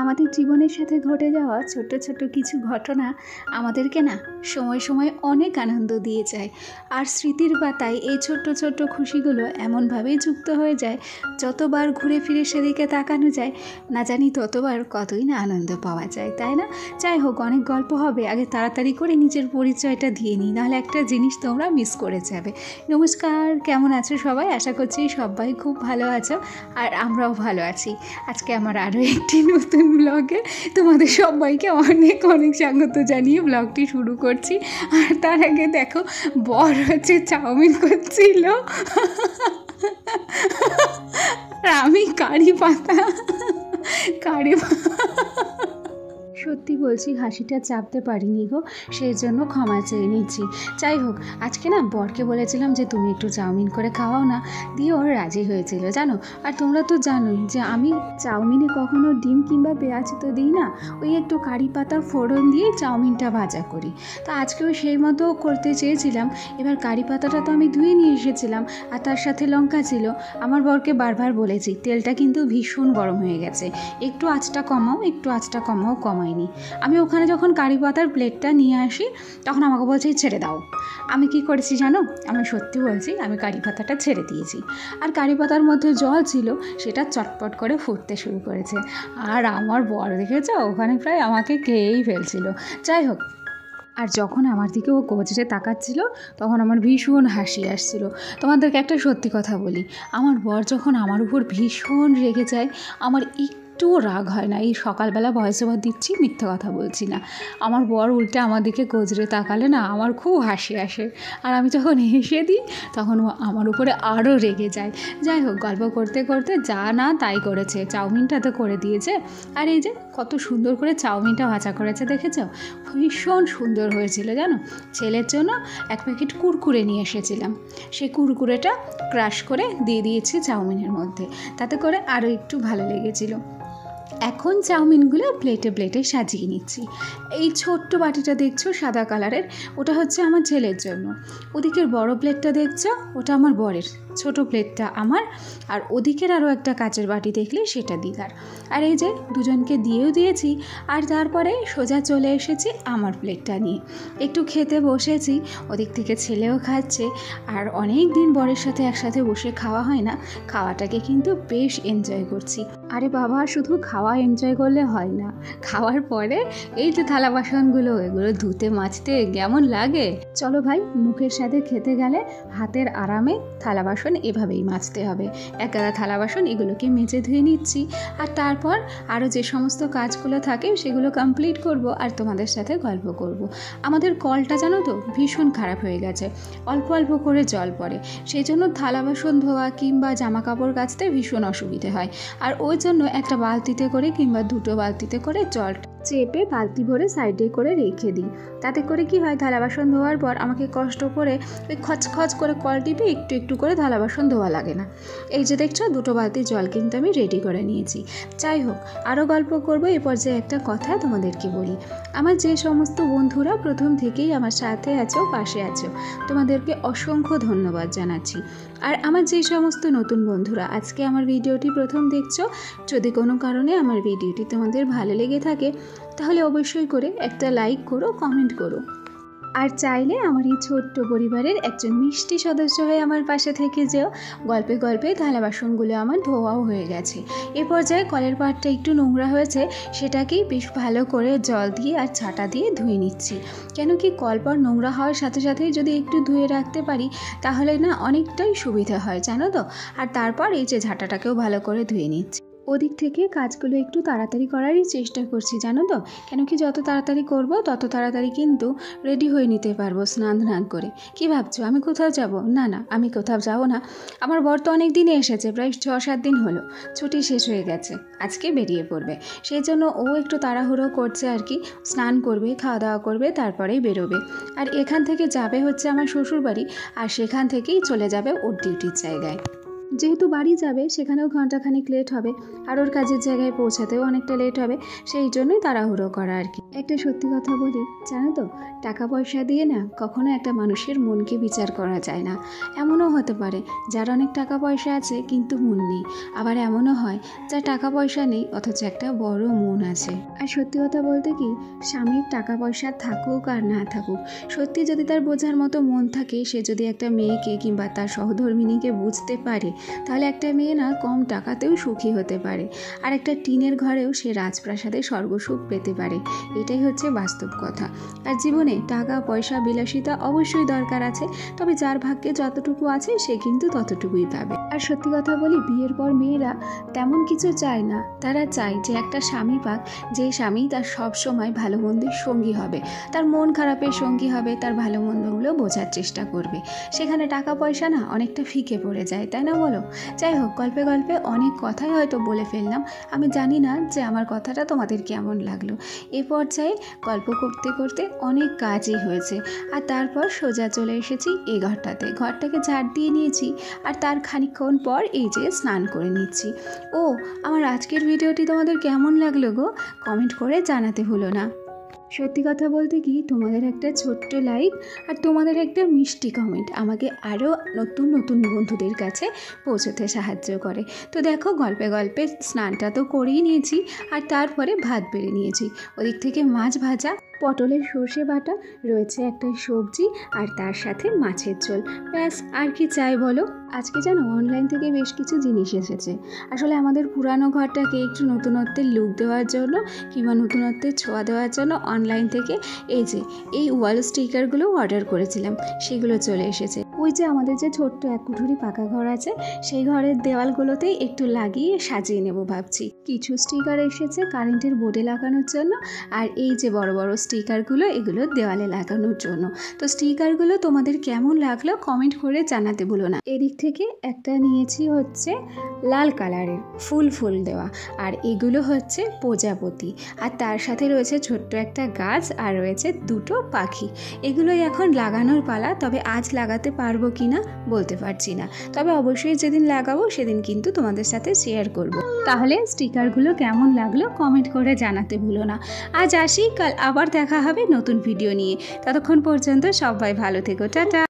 আমাদের জীবনের সাথে ঘটে যাওয়া ছোট ছোট কিছু ঘটনা আমাদেরকে না সময় সময় অনেক আনন্দ দিয়ে যায়। আর স্মৃতির পাতায় এই ছোট্ট ছোট্ট খুশিগুলো এমনভাবেই যুক্ত হয়ে যায়, যতবার ঘুরে ফিরে সেদিকে তাকানো যায় না জানি ততবার কতই না আনন্দ পাওয়া যায়, তাই না? যাই হোক, অনেক গল্প হবে, আগে তাড়াতাড়ি করে নিজের পরিচয়টা দিয়ে নিই, নাহলে একটা জিনিস তোমরা মিস করে যাবে। নমস্কার, কেমন আছো সবাই? আশা করছি সবাই খুব ভালো আছো, আর আমরাও ভালো আছি। আজকে আমার আরও একটি নতুন ব্লগে তোমাদের সবাইকে অনেক অনেক স্বাগত জানিয়ে ব্লগটি শুরু করছি। আর তার আগে দেখো, বর হচ্ছে চাউমিন করছিল আর আমি কারি পাতা সত্যি বলছি, হাসিটা চাপতে পারিনি গো, সেই জন্য ক্ষমা চেয়ে নিচ্ছি। যাই হোক, আজকে না বরকে বলেছিলাম যে তুমি একটু চাউমিন করে খাওয়াও না, দিয়ে ওর রাজি হয়েছিল জানো। আর তোমরা তো জানোই যে আমি চাউমিনে কখনো ডিম কিংবা পেঁয়াজ তো দিই না, ওই একটু কারি পাতা ফোড়ন দিয়ে চাউমিনটা ভাজা করি। তা আজকেও সেই মতো করতে চেয়েছিলাম। এবার কারি পাতাটা তো আমি ধুয়ে নিয়ে এসেছিলাম, আর তার সাথে লঙ্কা ছিল। আমার বরকে বারবার বলেছি তেলটা কিন্তু ভীষণ গরম হয়ে গেছে, একটু আঁচটা কমাও, একটু আঁচটা কমাও, কমায়নি। আমি ওখানে যখন কারি পাতার প্লেটটা নিয়ে আসি তখন আমাকে বলছে ছেড়ে দাও। আমি কি করেছি জানো? আমি সত্যি বলছি, আমি কারি পাতাটা ছেড়ে দিয়েছি। আর কারি পাতার মধ্যে জল ছিল, সেটা চটপট করে ফুটতে শুরু করেছে। আর আমার বর দেখেছে ওখানে প্রায় আমাকে খেয়েই ফেলছিল। যাই হোক, আর যখন আমার দিকে ও গজরে তাকাচ্ছিল তখন আমার ভীষণ হাসি আসছিল। তোমাদেরকে একটা সত্যি কথা বলি, আমার বর যখন আমার উপর ভীষণ রেগে যায়, আমার একটুও রাগ হয় না। এই সকালবেলা ভয়েস ওভার দিচ্ছি, মিথ্যে কথা বলছি না। আমার বর উল্টে আমার দিকে গজরে তাকালে না আমার খুব হাসি আসে, আর আমি যখন হেসে দিই তখন ও আমার উপরে আরও রেগে যায়। যাই হোক, গল্প করতে করতে যা না তাই করেছে, চাউমিনটা তো করে দিয়েছে। আর এই যে কত সুন্দর করে চাউমিনটা ভাজা করেছে দেখেছো, ভীষণ সুন্দর হয়েছিল জানো। ছেলের জন্য এক প্যাকেট কুরকুরে নিয়ে এসেছিলাম, সেই কুরকুরেটা ক্রাশ করে দিয়ে দিয়েছি চাউমিনের মধ্যে, তাতে করে আরও একটু ভালো লেগেছিল। এখন চাউমিনগুলো প্লেটে প্লেটে সাজিয়ে নিচ্ছি। এই ছোট্ট বাটিটা দেখছো সাদা কালারের, ওটা হচ্ছে আমার ছেলের জন্য। ওদিকের বড় প্লেটটা দেখছো, ওটা আমার বরের। ছোট প্লেটটা আমার, আর ওদিকের আরও একটা কাচের বাটি দেখলে সেটা দিদার। আর এই যে দুজনকে দিয়েও দিয়েছি, আর তারপরে সোজা চলে এসেছি আমার প্লেটটা নিয়ে, একটু খেতে বসেছি। ওদিক থেকে ছেলেও খাচ্ছে, আর অনেক দিন বরের সাথে একসাথে বসে খাওয়া হয় না, খাওয়াটাকে কিন্তু বেশ এনজয় করছি। আরে বাবা, শুধু খাওয়া এনজয় করলে হয় না, খাওয়ার পরে এই যে থালা বাসনগুলো, এগুলো ধুতে মাজতে কেমন লাগে। চলো ভাই, মুখের সাথে খেতে গেলে হাতের আরামে থালা বাসন এভাবেই মাজতে হবে। এক গাদা থালা বাসন এগুলোকে মেজে ধুয়ে নিচ্ছি, আর তারপর আরও যে সমস্ত কাজগুলো থাকে সেগুলো কমপ্লিট করব, আর তোমাদের সাথে গল্প করব। আমাদের কলটা জানো তো ভীষণ খারাপ হয়ে গেছে, অল্প অল্প করে জল পড়ে, সেই জন্য থালা বাসন ধোয়া কিংবা জামা কাপড় কাচতে ভীষণ অসুবিধে হয়। আর ওই জন্য একটা বালতিতে করে কিংবা দুটো বালতিতে করে জল চেপে বালতি ভরে সাইডে করে রেখে দিই। তাতে করে কি হয়, থালা বাসন ধোয়ার পর আমাকে কষ্ট করে ওই খচখচ করে কল টিপে একটু একটু করে থালা বাসন ধোয়া লাগে না। এই যে দেখছো, দুটো বালতি জল কিন্তু আমি রেডি করে নিয়েছি। যাই হোক, আরও গল্প করবো। এই পর্যায়ে একটা কথা তোমাদেরকে বলি, আমার যে সমস্ত বন্ধুরা প্রথম থেকেই আমার সাথে আছো, পাশে আছো, তোমাদেরকে অসংখ্য ধন্যবাদ জানাচ্ছি। আর আমার যে সমস্ত নতুন বন্ধুরা আজকে আমার ভিডিওটি প্রথম দেখছো, যদি কোনো কারণে আমার ভিডিওটি তোমাদের ভালো লেগে থাকে তাহলে অবশ্যই করে একটা লাইক করো, কমেন্ট করো। আর চাইলে আমার এই ছোট্ট পরিবারের একজন মিষ্টি সদস্য হয়ে আমার পাশে থেকে যেও। গল্পে গল্পে থালা বাসনগুলো আমার ধোয়াও হয়ে গেছে। এ পর্যায়ে কলের পাড়টা একটু নোংরা হয়েছে, সেটাকেই বেশ ভালো করে জল দিয়ে আর ছাটা দিয়ে ধুয়ে নিচ্ছি। কেন কি, কলপাড় নোংরা হওয়ার সাথে সাথেই যদি একটু ধুয়ে রাখতে পারি তাহলে না অনেকটাই সুবিধা হয় জানো তো। আর তারপর এই যে ঝাঁটাটাকেও ভালো করে ধুয়ে নিচ্ছি। ওদিক থেকে কাজগুলো একটু তাড়াতাড়ি করারই চেষ্টা করছি জানো তো। কেন কি, যত তাড়াতাড়ি করব তত তাড়াতাড়ি কিন্তু রেডি হয়ে নিতে পারবো স্নান করে। কি ভাবছো আমি কোথাও যাব? না না, আমি কোথাও যাব না। আমার বর তো অনেক দিনে এসেছে, প্রায় 6-7 দিন হলো, ছুটি শেষ হয়ে গেছে, আজকে বেরিয়ে পড়বে। সেই জন্য ও একটু তাড়াহুড়ো করছে আর কি, স্নান করবে, খাওয়া দাওয়া করবে, তারপরেই বেরোবে। আর এখান থেকে যাবে হচ্ছে আমার শ্বশুরবাড়ি, আর সেখান থেকেই চলে যাবে ওর ডিউটির জায়গায়। যেহেতু বাড়ি যাবে সেখানেও ঘন্টাখানিক লেট হবে, আর ওর কাজের জায়গায় পৌঁছাতেও অনেকটা লেট হবে, সেই জন্যই তাড়াহুড়ো করা আর কি। একটা সত্যি কথা বলি, জানো তো, টাকা পয়সা দিয়ে না কখনো একটা মানুষের মনকে বিচার করা যায় না। এমনও হতে পারে যার অনেক টাকা পয়সা আছে কিন্তু মন নেই, আবার এমনও হয় যার টাকা পয়সা নেই অথচ একটা বড় মন আছে। আর সত্যি কথা বলতে কি, স্বামীর টাকা পয়সা থাকুক আর না থাকুক, সত্যি যদি তার বোঝার মতো মন থাকে, সে যদি একটা মেয়েকে কিংবা তার সহধর্মিণীকে বুঝতে পারে, তাহলে একটা মেয়ে না কম টাকাতেও সুখী হতে পারে, আর একটা টিনের ঘরেও সে রাজপ্রাসাদে স্বর্গসুখ পেতে পারে। এটাই হচ্ছে বাস্তব কথা। আর জীবনে টাকা পয়সা বিলাসিতা অবশ্যই দরকার আছে, তবে যার ভাগ্যে যতটুকু আছে সে কিন্তু ততটুকুই পাবে। আর সত্যি কথা বলি, বিয়ের পর মেয়েরা তেমন কিছু চায় না, তারা চায় যে একটা স্বামী পাক, যে স্বামী তার সব সময় ভালো মন্দের সঙ্গী হবে, তার মন খারাপের সঙ্গী হবে, তার ভালো মন্দগুলো বোঝার চেষ্টা করবে। সেখানে টাকা পয়সা না অনেকটা ফিকে পড়ে যায়, তাই না বলো? যাই হোক, গল্পে গল্পে অনেক কথাই হয়তো বলে ফেললাম। আমি জানি না যে আমার কথাটা তোমাদের কেমন লাগলো। এ পর্যায়ে গল্প করতে করতে অনেক কাজই হয়েছে, আর তারপর সোজা চলে এসেছি এই ঘরটাকে ঝাড় দিয়ে নিয়েছি, আর তার খানিকক্ষণ পর এই যে স্নান করে নিচ্ছি। ও, আমার আজকের ভিডিওটি তোমাদের কেমন লাগলো গো, কমেন্ট করে জানাতে ভুলো না। সত্যি কথা বলতে কি, তোমাদের একটা ছোট্ট লাইক আর তোমাদের একটা মিষ্টি কমেন্ট আমাকে আরও নতুন নতুন বন্ধুদের কাছে পৌঁছতে সাহায্য করে। তো দেখো, গল্পে গল্পে স্নানটা তো করেই নিয়েছি, আর তারপরে ভাত বেড়ে নিয়েছি। ওদিক থেকে মাছ ভাজা, পটলের সর্ষে বাটা, রয়েছে একটা সবজি, আর তার সাথে মাছের ঝোল। ব্যাস, আর কি চাই বলো? আজকে জানো, অনলাইন থেকে বেশ কিছু জিনিস এসেছে। আসলে আমাদের পুরানো ঘরটাকে একটু নতুনত্বের লুক দেওয়ার জন্য কিংবা নতুনত্বের ছোঁয়া দেওয়ার জন্য অনলাইন থেকে এই ওয়াল স্টিকারগুলো অর্ডার করেছিলাম, সেগুলো চলে এসেছে। ওই যে আমাদের যে ছোট্ট এক কুঠুরি পাকা ঘর আছে, সেই ঘরের দেওয়ালগুলোতেই একটু লাগিয়ে সাজিয়ে নেব ভাবছি। কিছু স্টিকার এসেছে কারেন্টের বোর্ডে লাগানোর জন্য, আর এই যে বড় বড় স্টিকারগুলো, এগুলো দেওয়ালে লাগানোর জন্য। তো স্টিকারগুলো তোমাদের কেমন লাগলো কমেন্ট করে জানাতে ভুলো না। এদিক থেকে একটা নিয়েছি হচ্ছে লাল কালারের ফুল দেওয়া, আর এগুলো হচ্ছে প্রজাপতি, আর তার সাথে রয়েছে ছোট্ট একটা গাছ, আর রয়েছে দুটো পাখি। এগুলোই এখন লাগানোর পালা, তবে আজ লাগাতে পারবো কি না বলতে পারছি না, তবে অবশ্যই যেদিন লাগাবো সেদিন কিন্তু তোমাদের সাথে শেয়ার করব। তাহলে স্টিকারগুলো কেমন লাগলো কমেন্ট করে জানাতে ভুলো না। আজ আসি, কাল আবার দেখা হবে নতুন ভিডিও নিয়ে। ততক্ষণ পর্যন্ত সবাই ভালো থেকো, টাটা।